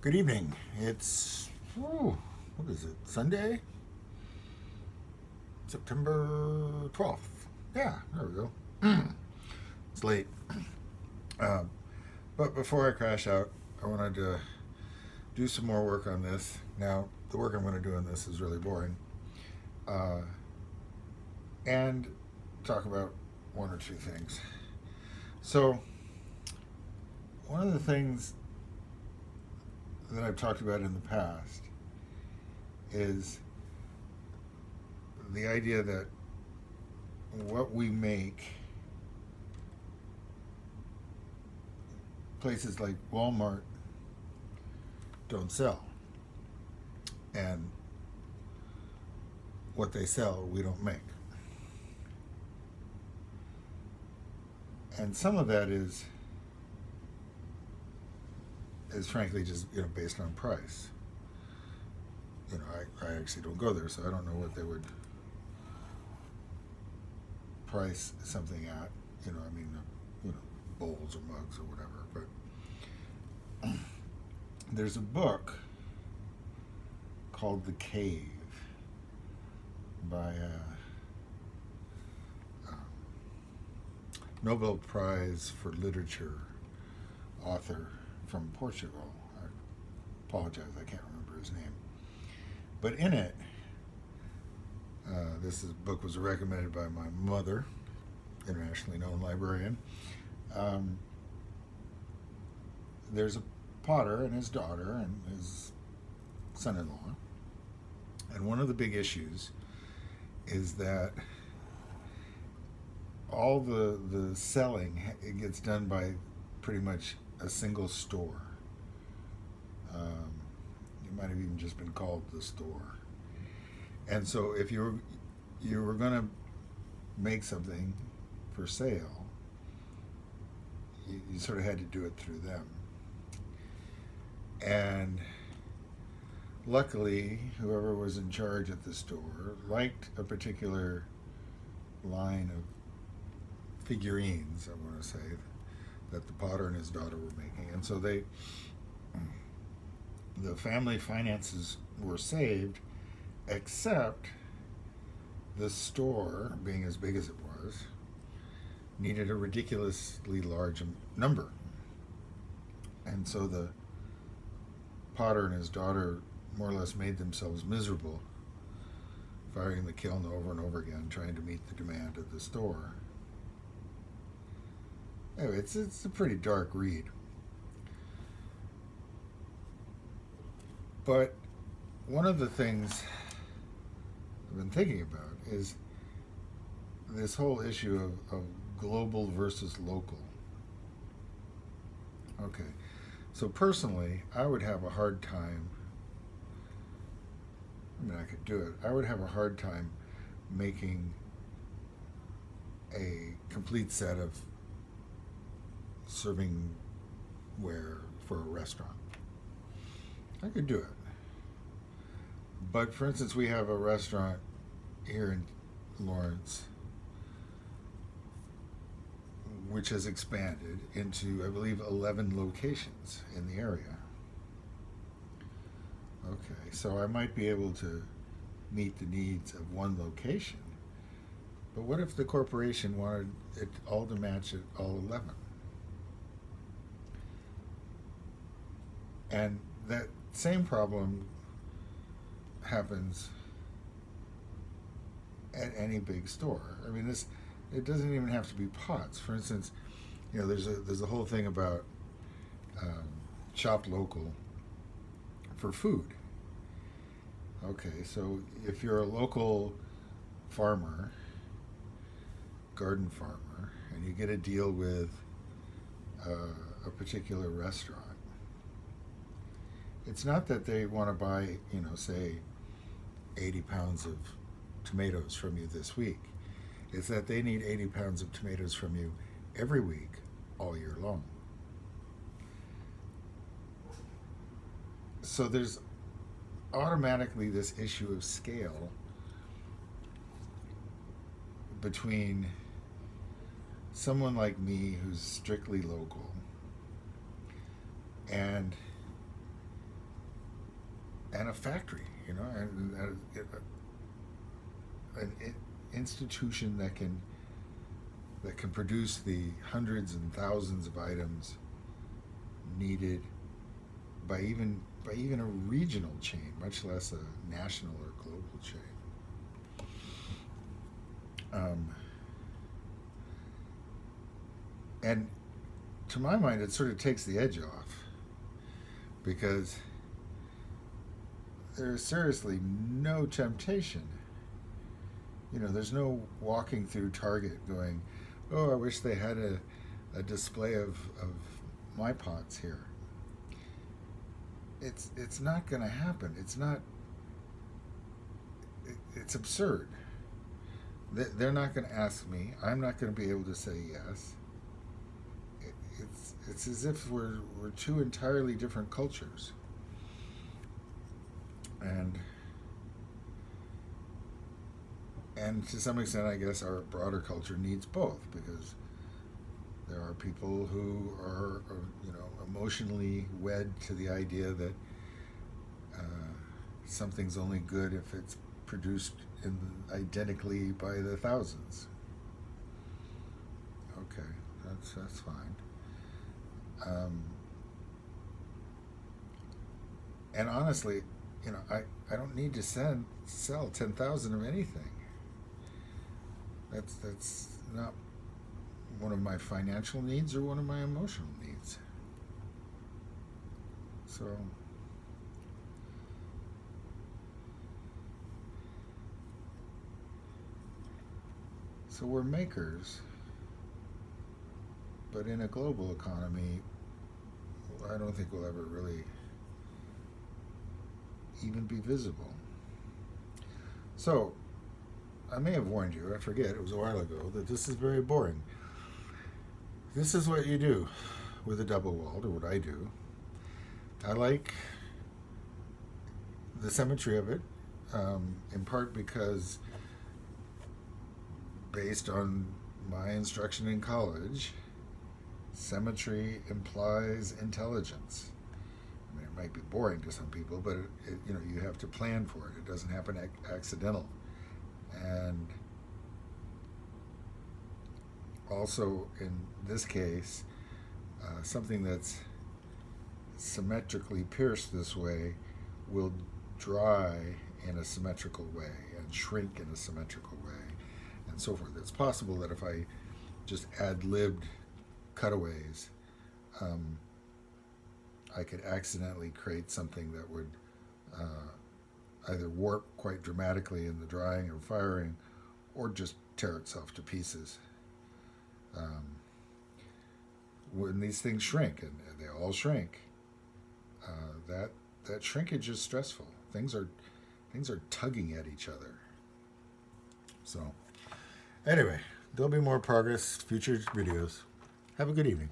Good evening. It's, what is it, Sunday? September 12th. Yeah, there we go. It's late. Um, but before I crash out, I wanted to do some more work on this. Now, the work I'm going to do on this is really boring. Uh, and talk about one or two things. So, one of the things that I've talked about in the past is the idea that what we make, places like Walmart don't sell, and what they sell we don't make. And some of that is frankly just based on price. I actually don't go there, so I don't know what they would price something at. Bowls or mugs or whatever. But there's a book called The Cave by a Nobel Prize for Literature author from Portugal. I apologize, I can't remember his name. But in it, book was recommended by my mother, internationally known librarian. There's a potter and his daughter and his son-in-law, and one of the big issues is that all the selling, it gets done by pretty much a single store. It might have even just been called the store. And so if you were going to make something for sale, you sort of had to do it through them. And luckily, whoever was in charge at the store liked a particular line of figurines, I want to say, that the potter and his daughter were making. And so the family finances were saved, except the store, being as big as it was, needed a ridiculously large number. And so the potter and his daughter more or less made themselves miserable, firing the kiln over and over again, trying to meet the demand of the store. Anyway, it's a pretty dark read. But one of the things I've been thinking about is this whole issue of global versus local. Okay, so personally, I would have a hard time, I could do it, I would have a hard time making a complete set of serving ware for a restaurant. I could do it. But for instance, we have a restaurant here in Lawrence which has expanded into, I believe, 11 locations in the area. Okay, so I might be able to meet the needs of one location, but what if the corporation wanted it all to match at all 11? And that same problem happens at any big store. I mean, it doesn't even have to be pots. For instance, there's a whole thing about shop local for food. Okay, so if you're a local farmer, garden farmer, and you get a deal with a particular restaurant, it's not that they want to buy, say, 80 pounds of tomatoes from you this week. It's that they need 80 pounds of tomatoes from you every week, all year long. So there's automatically this issue of scale between someone like me who's strictly local and and a factory, and an institution that can produce the hundreds and thousands of items needed by even a regional chain, much less a national or global chain. And to my mind, it sort of takes the edge off, because there's seriously no temptation. There's no walking through Target going, oh, I wish they had a display of my pots here. It's not going to happen. It's absurd. They're not going to ask me. I'm not going to be able to say yes. It's as if we're two entirely different cultures. And to some extent, I guess our broader culture needs both, because there are people who are emotionally wed to the idea that something's only good if it's produced identically by the thousands. Okay, that's fine. And honestly, I don't need to sell 10,000 of anything. That's not one of my financial needs or one of my emotional needs. So we're makers, but in a global economy, I don't think we'll ever really even be visible. So, I may have warned you, I forget, it was a while ago, that this is very boring. This is what you do with a double walled, or what I do. I like the symmetry of it, in part because, based on my instruction in college, symmetry implies intelligence. I mean, it might be boring to some people, but you have to plan for it. It doesn't happen accidental. And also, in this case, something that's symmetrically pierced this way will dry in a symmetrical way and shrink in a symmetrical way, and so forth. It's possible that if I just ad-libbed cutaways, I could accidentally create something that would either warp quite dramatically in the drying or firing, or just tear itself to pieces. When these things shrink, and they all shrink, that shrinkage is stressful. Things are tugging at each other. So, anyway, there'll be more progress, future videos. Have a good evening.